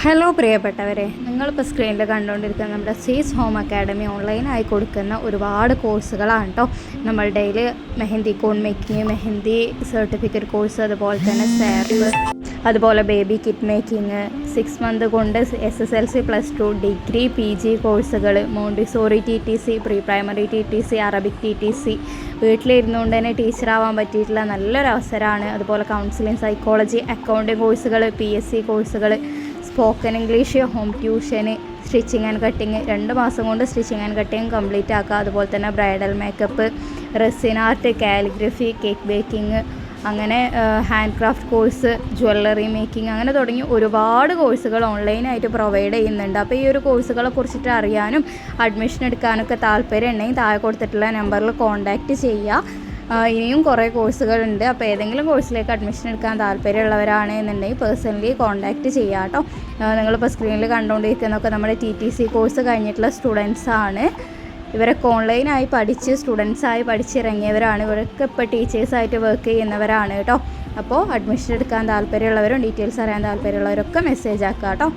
Hello പ്രിയപ്പെട്ടവരെ, നിങ്ങളിപ്പോൾ സ്ക്രീനിൽ കണ്ടുകൊണ്ടിരിക്കുന്ന നമ്മുടെ സീസ് ഹോം അക്കാഡമി ഓൺലൈനായി കൊടുക്കുന്ന ഒരുപാട് കോഴ്സുകളാണ് കേട്ടോ. നമ്മളുടെ മെഹന്തി കോൺ മേക്കിങ്, മെഹന്തി സർട്ടിഫിക്കറ്റ് കോഴ്സ്, അതുപോലെ തന്നെ സാപ്പ്, അതുപോലെ ബേബി കിറ്റ് മേക്കിങ്, 6 മന്ത് കൊണ്ട് SSLC +2 ഡിഗ്രി PG കോഴ്സുകൾ, Montessori TTC, pre primary TTC, Arabic TTC, വീട്ടിലിരുന്നുകൊണ്ട് തന്നെ ടീച്ചറാവാൻ പറ്റിയിട്ടുള്ള നല്ലൊരു അവസരമാണ്. അതുപോലെ കൗൺസിലിംഗ്, സൈക്കോളജി, അക്കൗണ്ടിങ് കോഴ്സുകൾ, PSC കോഴ്സുകൾ, സ്പോക്കൺ ഇംഗ്ലീഷ്, ഹോം ട്യൂഷന്, സ്റ്റിച്ചിങ് ആൻഡ് കട്ടിങ്, 2 മാസം കൊണ്ട് സ്റ്റിച്ചിങ് ആൻഡ് കട്ടിങ് കംപ്ലീറ്റ് ആക്കുക. അതുപോലെ തന്നെ bridal makeup, resin art, calligraphy, cake baking, അങ്ങനെ hand craft course, jewellery making, അങ്ങനെ തുടങ്ങി ഒരുപാട് കോഴ്സുകൾ ഓൺലൈനായിട്ട് പ്രൊവൈഡ് ചെയ്യുന്നുണ്ട്. അപ്പോൾ ഈ ഒരു കോഴ്സുകളെ കുറിച്ചിട്ട് അറിയാനും അഡ്മിഷൻ എടുക്കാനൊക്കെ താല്പര്യം ഉണ്ടെങ്കിൽ താഴെ കൊടുത്തിട്ടുള്ള നമ്പറിൽ കോൺടാക്റ്റ് ചെയ്യുക. ഇനിയും കുറേ കോഴ്സുകളുണ്ട്. അപ്പോൾ ഏതെങ്കിലും കോഴ്സിലേക്ക് അഡ്മിഷൻ എടുക്കാൻ താല്പര്യമുള്ളവരാണ് എന്നുണ്ടെങ്കിൽ പേഴ്സണലി കോൺടാക്റ്റ് ചെയ്യുക കേട്ടോ. നിങ്ങളിപ്പോൾ സ്ക്രീനിൽ കണ്ടുകൊണ്ടിരിക്കുന്നതൊക്കെ നമ്മുടെ TTC കോഴ്സ് കഴിഞ്ഞിട്ടുള്ള സ്റ്റുഡൻസാണ്. ഇവരൊക്കെ ഓൺലൈനായി സ്റ്റുഡൻസായി പഠിച്ചിറങ്ങിയവരാണ്. ഇവരൊക്കെ ഇപ്പോൾ ടീച്ചേഴ്സായിട്ട് വർക്ക് ചെയ്യുന്നവരാണ് കേട്ടോ. അപ്പോൾ അഡ്മിഷൻ എടുക്കാൻ താല്പര്യമുള്ളവരും ഡീറ്റെയിൽസ് അറിയാൻ താല്പര്യമുള്ളവരൊക്കെ മെസ്സേജ് ആക്കുക കേട്ടോ.